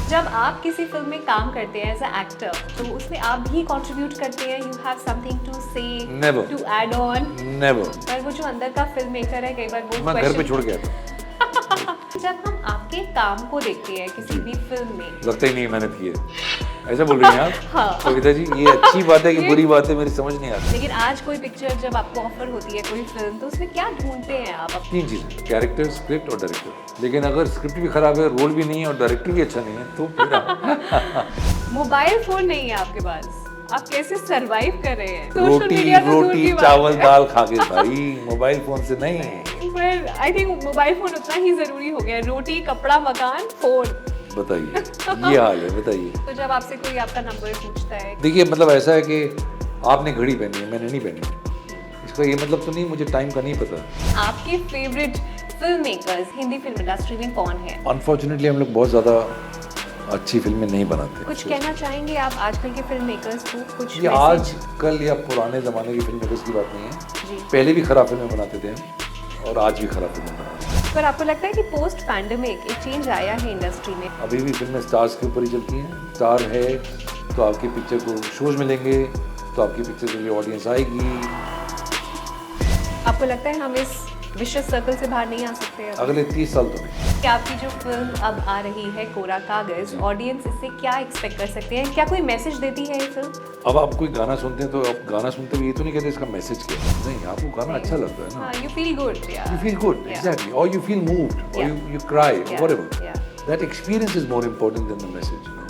जब आप किसी फिल्म में काम करते हैं एज अ एक्टर तो उसमें आप भी कंट्रीब्यूट करते हैं, you have something to say, Never. To add on. Never. पर वो जो अंदर का फिल्म मेकर है कई बार वो मैं घर पे question- छोड़ के आता जब हम आपके काम को देखते हैं किसी भी फिल्म में, लगता ही नहीं मेहनत की है। ऐसा बोल रही हैं आप? हाँ। कविता जी, ये अच्छी बात है कि ये- बुरी बात है मेरी समझ नहीं आती। लेकिन आज कोई पिक्चर जब आपको ऑफर होती है कोई फिल्म तो उसमें क्या ढूंढते हैं आप? तीन चीज़ें, कैरेक्टर, स्क्रिप्ट और डायरेक्टर। लेकिन अगर स्क्रिप्ट भी खराब है, रोल भी नहीं है और डायरेक्टर भी अच्छा नहीं है तो फिर मोबाइल फोन नहीं है आपके पास, आप कैसे सरवाइव कर रहे हैं? सोशल रोटी मीडिया तो दूर रोटी की बात चावल है। दाल खा के भाई, मोबाइल फोन से नहीं। पर आई थिंक मोबाइल फोन उतना ही जरूरी हो गया है, रोटी कपड़ा मकान फोन। बताइए, ये हाल है, बताइए। तो जब आपसे कोई आपका नंबर पूछता है, देखिए मतलब ऐसा है कि आपने घड़ी पहनी है, मैंने नहीं पहनी। इसका ये मतलब तो नहीं मुझे टाइम का नहीं पता। आपके favourite film makers Hindi film industry में कौन है? अनफॉर्चुनेटली हम लोग बहुत ज़्यादा अच्छी फिल्में नहीं बनाते। कुछ कहना चाहेंगे आप आजकल के फिल्म मेकर्स को? कुछ ये message? आजकल या पुराने ज़माने की फिल्म मेकर्स की बात नहीं है। जी। पहले भी खराब फिल्में बनाते थे हम और आज भी खराब फिल्में बनाते हैं। पर आपको लगता है कि पोस्ट पैंडेमिक एक चेंज आया है इंडस्ट्री में? अभी भी फिल्में स्टार्स के ऊपर ही चलती हैं। स्टार है तो आपकी पिक्चर को शोज मिलेंगे, तो आपकी पिक्चर के लिए ऑडियंस आएगी। आपको लगता है हम इस विशेष सर्कल से बाहर नहीं आ सकते अब? अगले 30 साल तो नहीं। क्या आपकी जो फिल्म अब आ रही है कोरा कागज, ऑडियंस इससे क्या एक्सपेक्ट कर सकते हैं? क्या कोई मैसेज देती है ये फिल्म? अब आप कोई गाना सुनते हैं तो आप गाना सुनते हुए ये तो नहीं कहते इसका मैसेज क्या है। नहीं, आपको गाना अच्छा लगता है ना। हाँ, you feel good, yeah. You feel good, Yeah. exactly. Or you feel moved, or Yeah. you cry, Yeah. whatever. Yeah. That experience is more important than the message, you know.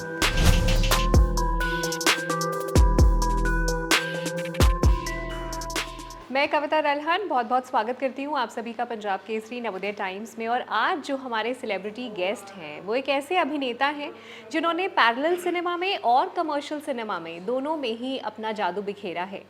मैं कविता रल्हन बहुत बहुत स्वागत करती हूँ आप सभी का पंजाब केसरी नवोदय टाइम्स में। और आज जो हमारे सेलिब्रिटी गेस्ट हैं वो एक ऐसे अभिनेता हैं जिन्होंने पैरेलल सिनेमा में और कमर्शियल सिनेमा में दोनों में ही अपना जादू बिखेरा है।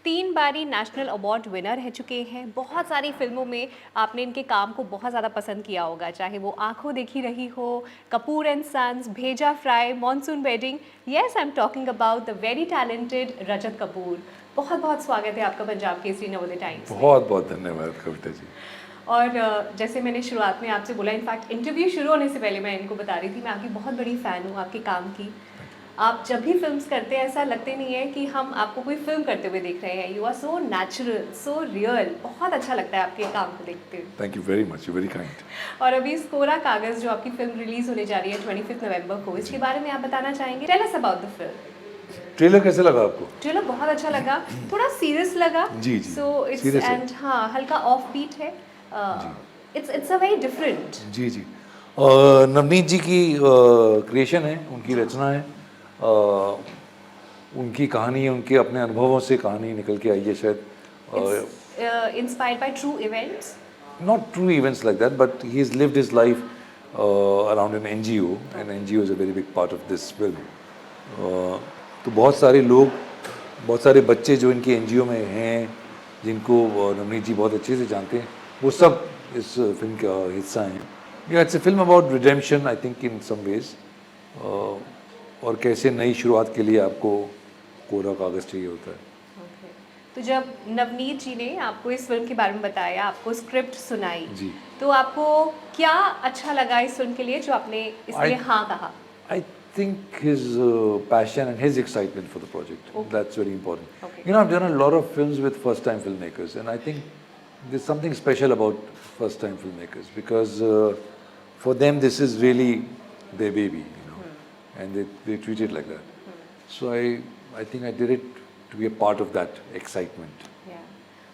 3 बारी नेशनल अवार्ड विनर रह चुके हैं। बहुत सारी फिल्मों में आपने इनके काम को बहुत ज़्यादा पसंद किया होगा, चाहे वो आंखों देखी रही हो, Kapoor and Sons, Bheja Fry, Monsoon Wedding. Yes, I am talking about the very talented Rajat Kapoor. बहुत बहुत स्वागत है आपका पंजाब केसरी नवोदय टाइम्स में। बहुत बहुत धन्यवाद कविता जी। और जैसे मैंने शुरुआत में आपसे बोला, इनफैक्ट इंटरव्यू शुरू होने से पहले मैं इनको बता रही थी मैं आपकी बहुत बड़ी फ़ैन हूँ आपके काम की। आप जब भी फिल्म्स करते हैं ऐसा लगते नहीं है कि हम आपको कोई फिल्म करते हुए देख रहे हैं। You are so natural, so real. बहुत अच्छा लगता है आपके काम को देखते हुए। Thank you very much, you very kind. और अभी इस कोरा कागज़ जो आपकी फिल्म रिलीज़ होने जा रही है 25 नवंबर को, इसके बारे में आप बताना चाहेंगे? Tell us about the film. Trailer कैसे लगा आपको? ट्रेलर बहुत अच्छा लगा, थोड़ा सीरियस लगा। जी, जी। सो इट्स Serious है। एंड हाँ, हल्का ऑफ बीट है। It's a very different. जी जी। नवनीत जी की क्रिएशन है, उनकी रचना है। उनकी कहानी है, उनके अपने अनुभवों से कहानी निकल के आई है शायद। Inspired by true events. Not true events like that, but he's lived his life around an NGO, and NGO is a very big part of this film. तो बहुत सारे लोग, बहुत सारे बच्चे जो इनके NGO में हैं, जिनको नवनीत जी बहुत अच्छे से जानते हैं, वो सब इस फिल्म का हिस्सा हैं। Yeah, it's a film about redemption, I think, in some ways. और कैसे नई शुरुआत के लिए आपको कोरा कागज़ चाहिए होता है। तो जब नवनीत जी ने आपको इस फिल्म के बारे में बताया, आपको स्क्रिप्ट सुनाई, जी। तो आपको क्या अच्छा लगा इस फिल्म के लिए जो आपने इसलिए हाँ कहा? I think his passion and his excitement for the project. Okay. That's very important. Okay. You know, I've done a lot of films with first-time filmmakers, and I think there's something special about first-time filmmakers because for them this is really their baby, you know, and they treat it like that. So I think I did it to be a part of that excitement.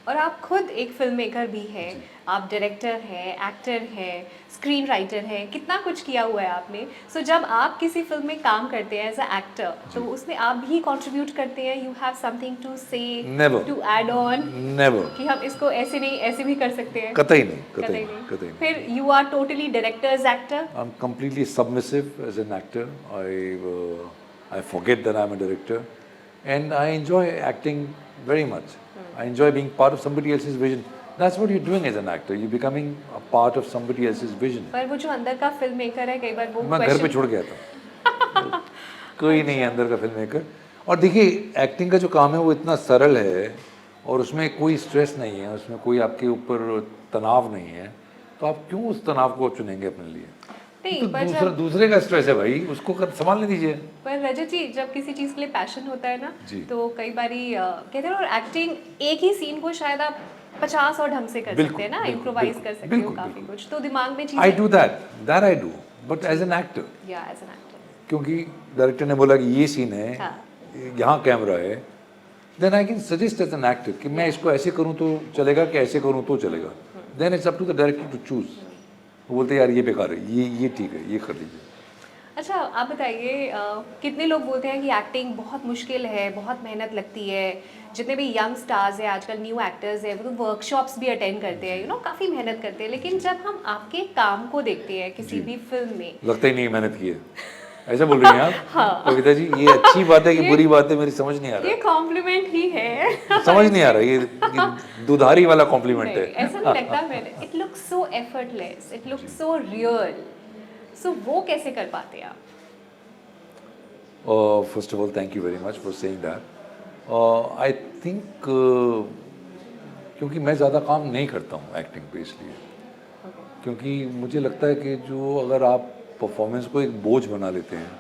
और आप खुद एक film maker भी हैं, आप director हैं, actor हैं, screen writer हैं, कितना कुछ किया हुआ है आपने। सो जब आप किसी फिल्म में काम करते हैं एज अ एक्टर तो उसमें आप भी कंट्रीब्यूट करते हैं, you have something to say, Never. To add on, Never. कि हम इसको ऐसे नहीं ऐसे भी कर सकते हैं? कतई नहीं, कतई कतई नहीं। कतई नहीं। फिर you are totally directors actor. I'm completely submissive as an actor. I forget that I'm a director, and I enjoy acting very much. I enjoy being part of somebody else's vision. That's what you're doing as an actor. You're becoming a part of somebody else's vision. पर वो जो अंदर का film maker है कई बार वो मैं घर पे छोड़ के आता हूँ। कोई नहीं है अंदर का फिल्म मेकर। और देखिए, एक्टिंग का जो काम है वो इतना सरल है और उसमें कोई स्ट्रेस नहीं है, उसमें कोई आपके ऊपर तनाव नहीं है, तो आप क्यों उस तनाव को चुनेंगे अपने लिए? नहीं तो पर दूसरा जब दूसरे का स्ट्रेस है भाई, उसको संभालने दीजिए। पर रजत जी जब किसी चीज़ के लिए पैशन होता है ना जी। तो कई बारी कहते हैं ना एक्टिंग एक ही सीन को शायद आप 50 और ढंग से कर सकते बिल्कुल हैं ना, बिल्कुल इम्प्रोवाइज बिल्कुल कर सकते हो बिल्कुल काफ़ी बिल्कुल। कुछ, तो दिमाग में आई चीज़ें do that I do, but as an actor, या एज एन एक्टर। क्योंकि डायरेक्टर ने बोला कि ये सीन है, हाँ यहाँ कैमरा है, then I can suggest as an actor कि मैं इसको ऐसे करूँ तो चलेगा कि ऐसे करूँ तो चलेगा। Then it's up to the director to choose. वो बोलते हैं यार ये बेकार है, ये ठीक है, ये कर लीजिए। अच्छा आप बताइए कितने लोग बोलते हैं कि एक्टिंग बहुत मुश्किल है, बहुत मेहनत लगती है, जितने भी यंग स्टार्स हैं आजकल, न्यू एक्टर्स हैं, वो तो वर्कशॉप्स भी अटेंड करते हैं, काफ़ी मेहनत करते हैं, लेकिन जब हम आपके काम को देखते हैं किसी भी फिल्म में लगता ही नहीं मेहनत की है, ऐसा बोल रही हैं आप? हाँ। कविता जी ये अच्छी बात है कि ये- बुरी बात है, मेरी समझ नहीं आ ये रहा, कॉम्प्लीमेंट ही है। समझ नहीं आ रहा, ये दुधारी वाला कॉम्प्लीमेंट नहीं, है। ऐसा नहीं लगता मैंने, it looks so effortless, it looks so real, so वो कैसे कर पाते हैं आप? First of all thank you very much for saying that. I think क्योंकि मैं ज़्यादा काम नहीं करता हूँ एक्टिंग पे, इसलिए क्योंकि मुझे लगता है कि जो अगर आप परफॉर्मेंस को एक बोझ बना लेते हैं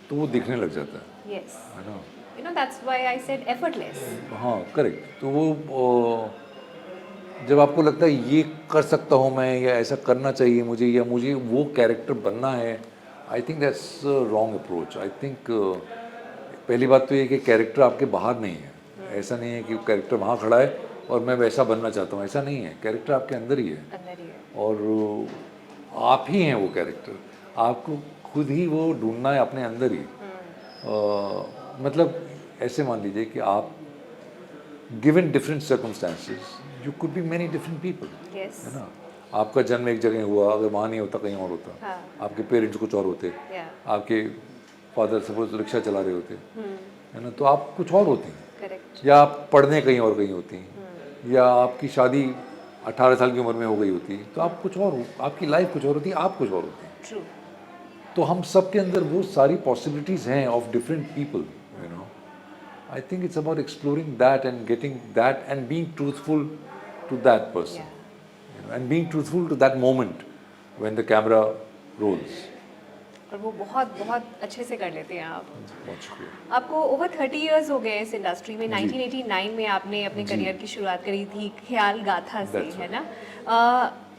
तो वो दिखने लग जाता यस, है ना। That's why I said effortless. हाँ करेक्ट, तो वो जब आपको लगता है ये कर सकता हूँ मैं, या ऐसा करना चाहिए मुझे, या मुझे वो कैरेक्टर बनना है, I think that's wrong approach. I think पहली बात तो ये कि कैरेक्टर आपके बाहर नहीं है, ऐसा नहीं है कि कैरेक्टर वहाँ खड़ा है और मैं वैसा बनना चाहता हूँ, ऐसा नहीं है। कैरेक्टर आपके अंदर ही है, अंदर ही है। और आप ही हैं वो कैरेक्टर, आपको खुद ही वो ढूंढना है अपने अंदर ही। मतलब ऐसे मान लीजिए कि आप given different circumstances you could be many different people, yes, है ना। आपका जन्म एक जगह हुआ, अगर वहाँ नहीं होता कहीं और होता, हाँ, आपके पेरेंट्स कुछ और होते, या, आपके फादर सपोज रिक्शा चला रहे होते, है ना, तो आप कुछ और होती हैं, करेक्ट, या आप पढ़ने कहीं और गई होती हैं, या आपकी शादी 18 साल की उम्र में हो गई होती, तो आप कुछ और हो, आपकी लाइफ कुछ और होती है, आप कुछ और होते हैं। ट्रू, तो हम सब के अंदर वो सारी पॉसिबिलिटीज़ हैं of different people, you know. I think it's about exploring that and getting that and being truthful to that person, या, and being truthful to that moment when the camera rolls. और वो बहुत बहुत अच्छे से कर लेते हैं आप। बहुत शुक्रिया। आपको ओवर 30 इयर्स हो गए इस इंडस्ट्री में। जी। 1989 में आपने अपने जी। करियर की शुरुआत करी थी ख्याल गाथा से, That's है ना।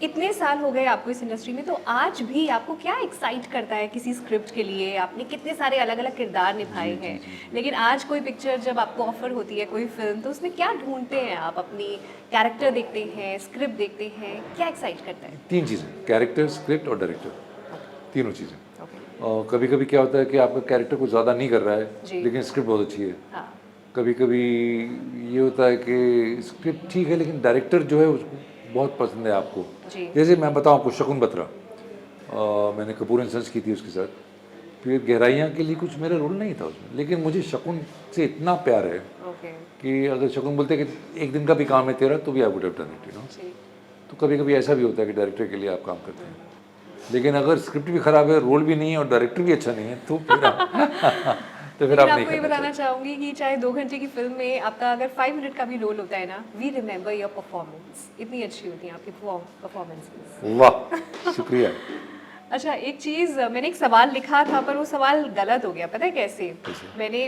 इतने साल हो गए आपको इस इंडस्ट्री में, तो आज भी आपको क्या एक्साइट करता है किसी स्क्रिप्ट के लिए? आपने कितने सारे अलग अलग किरदार निभाए हैं, लेकिन आज कोई पिक्चर जब आपको ऑफर होती है, कोई फिल्म, तो उसमें क्या ढूंढते हैं आप? अपनी कैरेक्टर देखते हैं, स्क्रिप्ट देखते हैं, क्या एक्साइट करता है? तीन चीज़ें, कैरेक्टर, स्क्रिप्ट और डायरेक्टर, तीनों चीज़ें। ओके, कभी कभी क्या होता है कि आपका कैरेक्टर कुछ ज़्यादा नहीं कर रहा जी। है लेकिन स्क्रिप्ट बहुत अच्छी है। हाँ, कभी कभी ये होता है कि स्क्रिप्ट ठीक है लेकिन डायरेक्टर जो है उसको बहुत पसंद है आपको। जी, जैसे मैं बताऊँ आपको शकुन बत्रा, मैंने कपूर एंड सन्स की थी उसके साथ, फिर गहराइयाँ के लिए कुछ मेरा रोल नहीं था उसमें, लेकिन मुझे शकुन से इतना प्यार है ओके, कि अगर शकुन बोलते कि एक दिन का भी काम है तेरा तो भी I would have done it, you know. जी, तो कभी कभी ऐसा भी होता है कि डायरेक्टर के लिए आप काम करते हैं, लेकिन अगर स्क्रिप्ट भी खराब है, रोल भी नहीं है और डायरेक्टर भी अच्छा नहीं है तो फिर आप तो फिर लेकिन आप नहीं आपको ये करना बताना चाहते। चाहूंगी कि चाहे 2 घंटे की फिल्म में आपका अगर 5 मिनट का भी रोल होता है ना, वी रिमेंबर योर परफॉर्मेंस, इतनी अच्छी होती है आपकी परफॉर्मेंसेस। वाह शुक्रिया। अच्छा, एक चीज़ मैंने एक सवाल लिखा था पर वो सवाल गलत हो गया, पता है कैसे?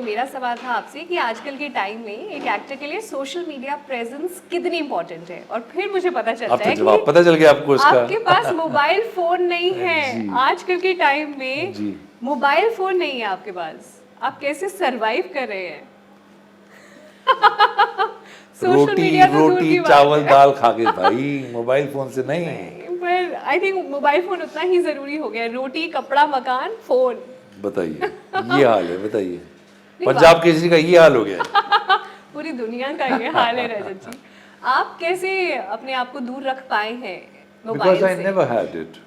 मेरा सवाल था आपसे कि आजकल के टाइम में एक एक्टर के लिए सोशल मीडिया प्रेजेंस कितनी इंपॉर्टेंट है, और फिर मुझे पता अब चलता तो है जवाब कि पता चल गया आपको इसका। आपके पास मोबाइल फोन नहीं है। जी। आजकल के टाइम में जी। मोबाइल फोन नहीं है आपके पास, आप कैसे सरवाइव कर रहे हैं? सोशल मीडिया तो दूर रोटी की बात चावल है। दाल खा के भाई, मोबाइल फोन से नहीं। पर आई थिंक मोबाइल फोन उतना ही जरूरी हो गया है, रोटी कपड़ा मकान फोन। बताइए, ये हाल है, बताइए। नहीं, पंजाब केसरी का ये हाल हो गया है। पूरी दुनिया का ये हाल है रजत जी। आप कैसे अपने आप को दूर रख पाए हैं मोबाइल Because I से? never had it,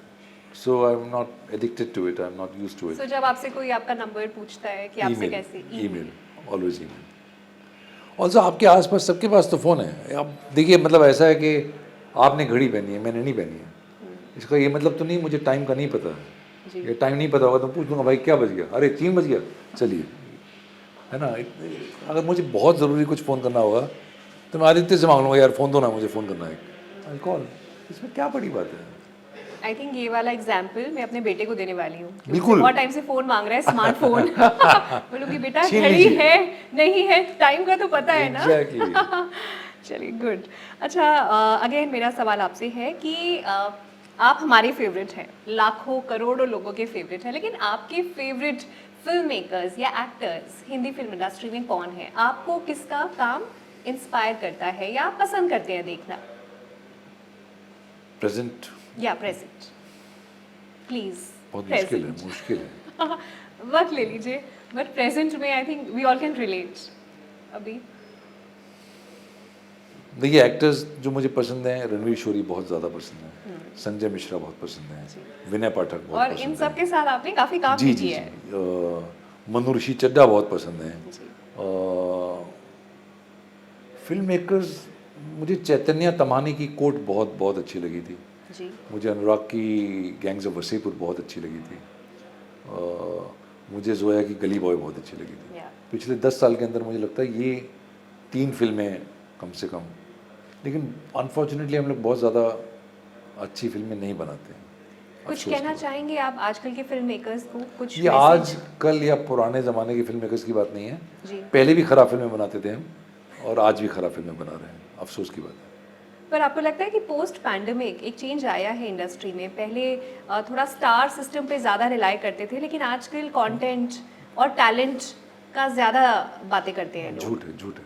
so I'm not addicted to it. I'm not used to it. So, जब आपसे कोई आपका नंबर पूछता है कि आपसे कैसे ईमेल, ऑलवेज ईमेल। ऑल्सो आपके आसपास सबके पास तो फ़ोन है। अब देखिए मतलब ऐसा है कि आपने घड़ी पहनी है, मैंने नहीं पहनी है, इसका ये मतलब तो नहीं मुझे टाइम का नहीं पता जी। है। ये टाइम नहीं पता होगा तो पूछ लूँगा भाई क्या बज गया, अरे 3 बज गया, चलिए, है ना। अगर मुझे बहुत ज़रूरी कुछ फ़ोन करना होगा तो मैं आदित्य से मांग लूँगा, यार फ़ोन दो ना, मुझे फ़ोन करना है, आई कॉल। इसमें क्या बड़ी बात है? आई थिंक ये वाला एग्जाम्पल मैं अपने बेटे को देने वाली हूँ। कि बिल्कुल। उससे बहुत टाइम से फोन मांग रहा है, स्मार्टफोन। बोलूँगी बेटा छीन घड़ी लीजिए। है नहीं है, टाइम का तो पता है ना। Exactly. चलिए गुड। अच्छा अगेन मेरा सवाल आपसे है कि आप हमारे फेवरेट हैं, लाखों करोड़ों लोगों के फेवरेट हैं, लेकिन आपके फेवरेट फिल्म मेकर्स या एक्टर्स हिंदी फिल्म इंडस्ट्री में कौन है? आपको किसका काम इंस्पायर करता है या आप पसंद करते हैं देखना? प्रेजेंट या प्रेजेंट प्लीज। बहुत मुश्किल है। वक्त ले लीजिए, बट प्रेजेंट में I think we all can relate अभी। देखिए एक्टर्स जो मुझे पसंद हैं, रणवीर शोरी बहुत ज़्यादा पसंद है, संजय मिश्रा बहुत पसंद है, विनय पाठक बहुत और पसंद इन है। सब के साथ आपने काफी काम जी भी जी किया जी है। मनु ऋषि चड्ढा बहुत पसंद है। जी। फिल्म मेकर्स मुझे चैतन्य तमानी की कोट बहुत बहुत अच्छी लगी थी। जी। मुझे अनुराग की गैंग्स ऑफ वसेपुर बहुत अच्छी लगी थी। मुझे जोया की गली बॉय बहुत अच्छी लगी थी। या पिछले 10 साल के अंदर मुझे लगता है ये 3 फिल्में कम से कम, लेकिन अनफॉर्चुनेटली हम लोग बहुत ज़्यादा अच्छी फिल्में नहीं बनाते हैं। कुछ अफसोस कहना की बात। चाहेंगे आप आजकल के फिल्म मेकर्स को? कुछ ये मैसेज? आज कल या पुराने ज़माने के फिल्म मेकर्स की बात नहीं है। जी। पहले भी खराब फिल्में बनाते थे हम, और आज भी खराब फिल्में बना रहे हैं, अफसोस की बात है। पर आपको लगता है कि पोस्ट पैंडमिक एक चेंज आया है इंडस्ट्री में? पहले थोड़ा स्टार सिस्टम पे ज़्यादा रिलाई करते थे, लेकिन आजकल कंटेंट और टैलेंट का ज़्यादा बातें करते हैं लोग। झूठ है।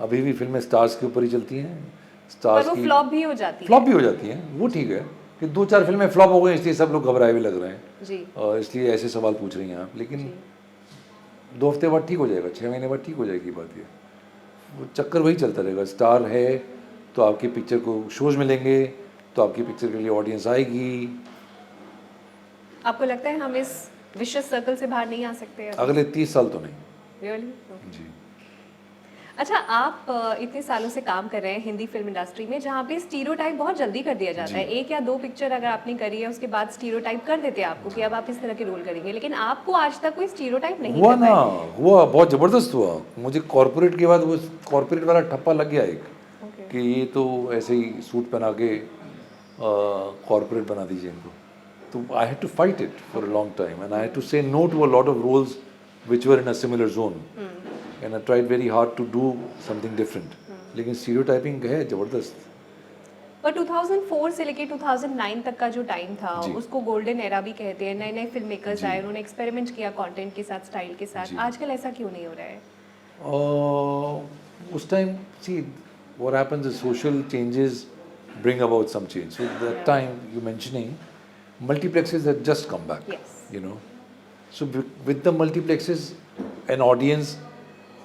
अभी भी फिल्में स्टार्स के ऊपर ही चलती हैं। पर स्टार्स वो की फ्लॉप भी हो जाती है। फ्लॉप भी हो जाती हैं, वो ठीक है कि 2-4 फिल्में फ्लॉप हो गई इसलिए सब लोग घबराए हुए लग रहे हैं। जी। इसलिए ऐसे सवाल पूछ रही हैं आप, लेकिन 2 हफ्ते बाद ठीक हो जाएगा, 6 महीने बाद ठीक हो जाएगी बात। ये वो चक्कर वही चलता रहेगा। स्टार है तो आपकी पिक्चर को शोज मिलेंगे, तो आपकी पिक्चर के लिए ऑडियंस आएगी। आपको लगता है हम इस विशियस सर्कल से बाहर नहीं आ सकते? अगले 30 साल तो नहीं। रियली? जी। अच्छा आप इतने सालों से काम कर रहे हैं हिंदी फिल्म इंडस्ट्री में, जहाँ पे स्टीरियोटाइप बहुत जल्दी कर दिया जाता है। एक या दो पिक्चर अगर आपने करी है उसके बाद स्टीरियोटाइप कर देते हैं आपको कि अब आप इस तरह के रोल करेंगे, लेकिन आपको आज तक कोई स्टीरियोटाइप नहीं हुआ कर ना, पाए। हुआ बहुत ज़बरदस्त हुआ। मुझे कॉर्पोरेट के बाद वो कॉर्पोरेट वाला ठप्पा लग गया एक, Okay. कि ये तो ऐसे ही सूट पहना के कॉर्पोरेट बना दीजिए इनको। तो I had to fight it for a long time and I had to say no to a lot of roles which were in a similar zone and I tried very hard to do something different. लेकिन stereotyping है ज़बरदस्त। पर 2004 से लेके 2009 तक का जो time था जी। उसको गोल्डन एरा भी कहते हैं। नए नए फिल्म मेकर्स आए, उन्होंने एक्सपेरिमेंट किया कंटेंट के साथ, स्टाइल के साथ। जी। आजकल ऐसा क्यों नहीं हो रहा है? उस time see what happens is social changes bring about some change. So that time you're mentioning, multiplexes had just come back. Yes. You know, so with the multiplexes, an audience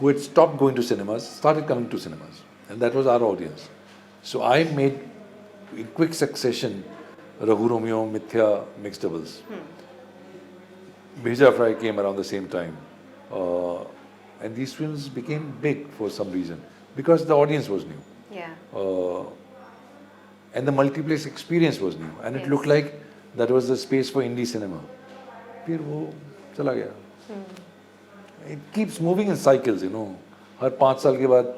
who had stopped going to cinemas started coming to cinemas, and that was our audience. So I made in quick succession Raghu Romeo, Mithya, Mixed Doubles. Bheja Fry came around the same time. And these films became big for some reason because the audience was new Yeah. and the multiplex experience was new and it Yes. looked like that was the space for indie cinema. फिर वो चला गया. It keeps moving in cycles, you know. हर 5 साल के बाद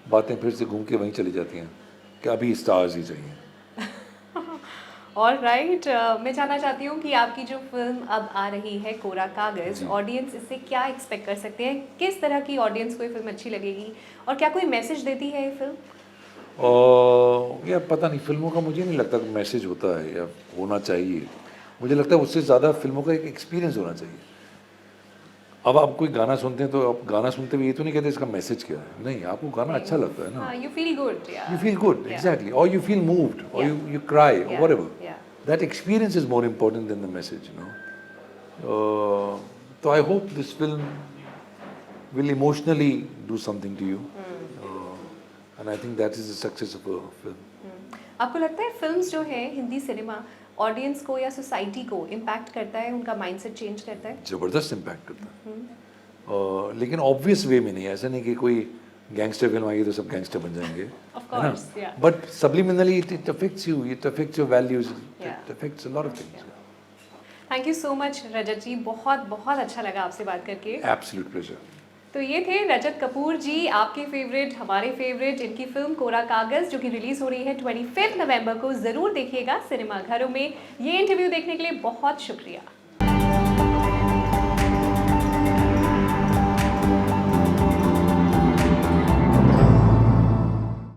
बातें फिर से घूम के वहीं चली जाती हैं कि अभी स्टार्स ही चाहिए. ऑल राइट, मैं जानना चाहती हूँ कि आपकी जो फिल्म अब आ रही है कोरा कागज, ऑडियंस इससे क्या एक्सपेक्ट कर सकते हैं? किस तरह की ऑडियंस को ये फिल्म अच्छी लगेगी और क्या कोई मैसेज देती है ये फिल्म? या पता नहीं, फिल्मों का मुझे नहीं लगता कि मैसेज होता है या होना चाहिए. मुझे लगता है उससे ज़्यादा फिल्मों का एक एक्सपीरियंस होना चाहिए. अब आप कोई गाना सुनते हैं तो आप गाना सुनते हुए ये तो नहीं कहते इसका मैसेज क्या है. नहीं, आपको गाना अच्छा लगता है ना. हाँ, you feel good, yeah. You feel good, Yeah. exactly. Or you feel moved, or Yeah. you cry, or Yeah, whatever. yeah. That experience is more important than the message, you know. So I hope this film will emotionally do something to you. And I think that is the success of a film. आपको लगता है films जो है Hindi cinema audience को या society को impact करता है, उनका माइंडसेट चेंज करता है? जबरदस्त इम्पैक्ट करता है. लेकिन ऑब्वियस वे में नहीं, ऐसा नहीं कि कोई गैंगस्टर फिल्म आएगी तो सब गैंगस्टर बन जाएंगे. Of course, yeah. But subliminally it affects you, it affects your values, Yeah. it affects a lot of things. Thank you so much Rajat ji, बहुत बहुत अच्छा लगा आपसे बात करके. Absolute pleasure. तो ये थे रजत कपूर जी, आपके फेवरेट, हमारे फेवरेट। इनकी फिल्म कोरा कागज जो कि रिलीज हो रही है 25 नवंबर को, ज़रूर देखिएगा सिनेमा घरों में। ये इंटरव्यू देखने के लिए बहुत शुक्रिया।